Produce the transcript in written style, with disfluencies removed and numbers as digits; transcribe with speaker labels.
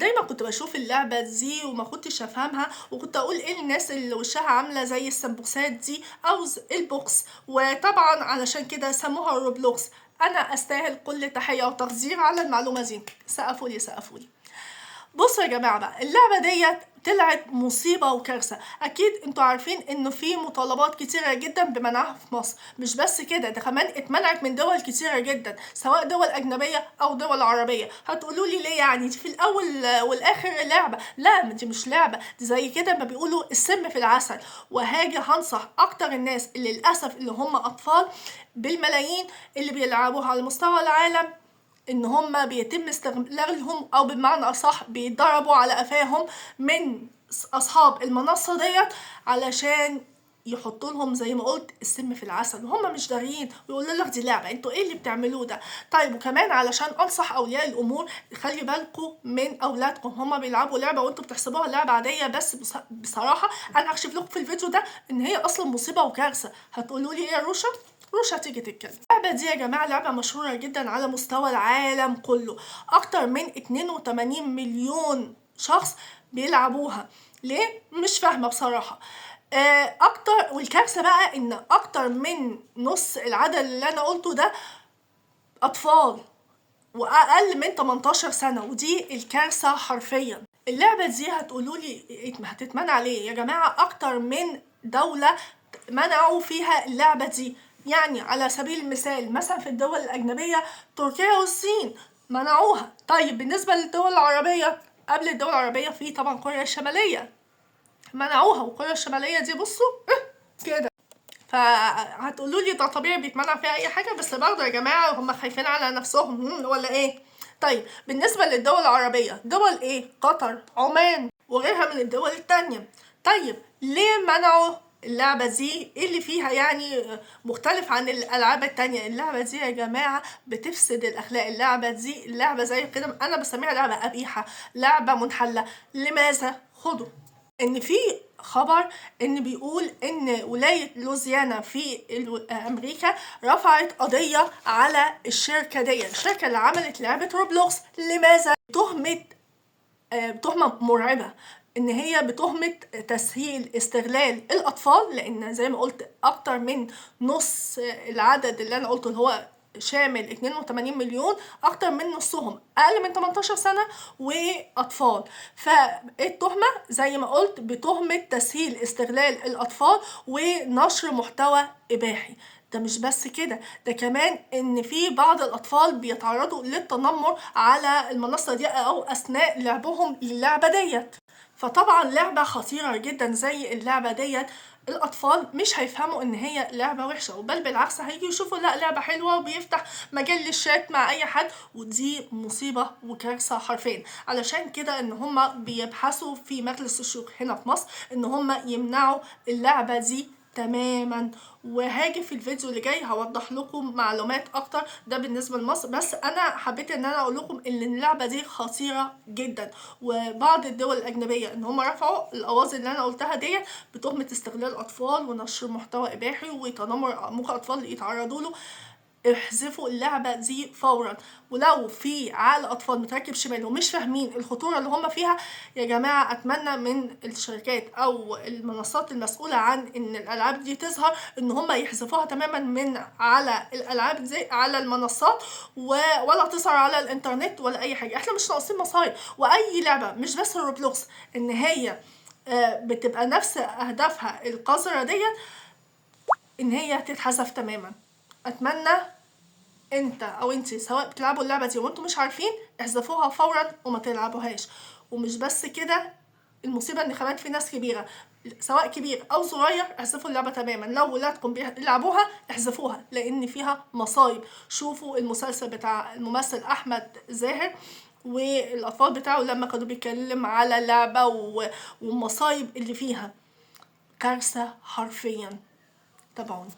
Speaker 1: دايما كنت بشوف اللعبة دي وما كنتش افهمها، وكنت اقول ايه الناس اللي وشها عاملة زي السمبوسات دي او البوكس، وطبعا علشان كده سموها روبلوكس. انا استاهل كل تحية وتقدير على المعلومة دي، سقفولي سقفولي. بصوا يا جماعه بقى، اللعبه ديت طلعت مصيبه وكارثه. اكيد انتوا عارفين انه في مطالبات كتيره جدا بمنعها في مصر، مش بس كده، ده كمان اتمنعت من دول كتيره جدا، سواء دول اجنبيه او دول عربيه. هتقولوا لي ليه؟ يعني دي في الاول والاخر لعبه. لا، دي مش لعبه، دي زي كده ما بيقولوا السم في العسل. وهاجي هنصح اكتر الناس اللي للاسف اللي هم اطفال بالملايين اللي بيلعبوها على مستوى العالم، ان هم بيتم استغلالهم، او بمعنى اصح بيتضربوا على قفاهم من اصحاب المنصه ديت، علشان يحطوا لهم زي ما قلت السم في العسل، وهم مش دارين، ويقولوا لك دي لعبه، انتوا ايه اللي بتعملوه ده؟ طيب، وكمان علشان انصح اولياء الامور، خلي بالكم من اولادكم، هم بيلعبوا لعبه وانتوا بتحسبوها لعبه عاديه، بس بصراحه انا هكشف لكم في الفيديو ده ان هي اصلا مصيبه وكارثه. هتقولوا لي ايه يا روشه؟ روشا تيجي تتكلم. اللعبة دي يا جماعة لعبة مشهورة جدا على مستوى العالم كله، أكتر من 82 مليون شخص بيلعبوها. ليه؟ مش فاهمة بصراحة. أكتر، والكارثة بقى إن أكتر من نص العدد اللي أنا قلته ده أطفال وأقل من 18 سنة، ودي الكارثة حرفيا. اللعبة دي هتقولوا لي هتتمنع ليه يا جماعة؟ أكتر من دولة منعوا فيها اللعبة دي. يعني على سبيل المثال مثلا في الدول الأجنبية، تركيا والصين منعوها. طيب بالنسبة للدول العربية، قبل الدول العربية في طبعا كوريا الشمالية منعوها، وكوريا الشمالية دي بصوا كده. فهتقولوا لي ده طبيعي بيتمنع فيها اي حاجه، بس برضه يا جماعه هم خايفين على نفسهم ولا ايه؟ طيب بالنسبه للدول العربيه، دول ايه؟ قطر، عمان، وغيرها من الدول التانية. طيب ليه منعوا اللعبة دي؟ ايه اللي فيها يعني مختلف عن الالعاب التانية؟ اللعبة دي يا جماعة بتفسد الاخلاق. اللعبة زي كده انا بسميها لعبة قبيحة، لعبة منحلة. لماذا؟ خدوا ان في خبر ان بيقول ان ولاية لوزيانا في امريكا رفعت قضية على الشركة دي، الشركة اللي عملت لعبة روبلوكس. لماذا؟ تهمة مرعبة، ان هي بتهمة تسهيل استغلال الاطفال، لان زي ما قلت اكتر من نص العدد اللي انا قلته اللي هو شامل 82 مليون، اكتر من نصهم اقل من 18 سنة واطفال. فالتهمة زي ما قلت بتهمة تسهيل استغلال الاطفال ونشر محتوى اباحي. ده مش بس كده، ده كمان ان في بعض الاطفال بيتعرضوا للتنمر على المنصة دي او اثناء لعبهم للعبة ديت. فطبعا لعبة خطيرة جدا زي اللعبة ديت، الاطفال مش هيفهموا ان هي لعبة وحشة، بل بالعكس هيجوا يشوفوا لا لعبة حلوة، وبيفتح مجال للشات مع اي حد، ودي مصيبة وكارثة حرفيا. علشان كده ان هما بيبحثوا في مجلس الشيوخ هنا في مصر ان هما يمنعوا اللعبة دي تماما. وهاجي في الفيديو اللي جاي هوضح لكم معلومات اكتر، ده بالنسبه لمصر، بس انا حبيت ان انا اقول لكم ان اللعبه دي خطيره جدا. وبعض الدول الاجنبيه ان هم رفعوا القواضي اللي انا قلتها ديت بتهمه استغلال اطفال ونشر محتوى اباحي وتنمر ممكن اطفال يتعرضوا له. احذفوا اللعبة دي فورا. ولو في عقل اطفال متركب شمال ومش فاهمين الخطورة اللي هم فيها، يا جماعة اتمنى من الشركات او المنصات المسؤولة عن ان الالعاب دي تظهر ان هم يحذفوها تماما من على الالعاب دي على المنصات، ولا تظهر على الانترنت ولا اي حاجة. احنا مش ناقصين مصايب. واي لعبة مش بس الروبلوكس ان هي بتبقى نفس اهدافها القذرة ديت، ان هي تتحذف تماما. اتمنى انت او انتي سواء بتلعبوا اللعبه دي وانتم مش عارفين، احذفوها فورا وما تلعبوهاش. ومش بس كده، المصيبه ان كمان في ناس كبيره، سواء كبير او صغير، احذفوا اللعبه تماما. لو ولادكم بيلعبوها احذفوها لان فيها مصايب. شوفوا المسلسل بتاع الممثل احمد زاهر والاطفال بتاعه لما كانوا بيتكلم على اللعبه والمصايب اللي فيها، كارثه حرفيا. تابعوني.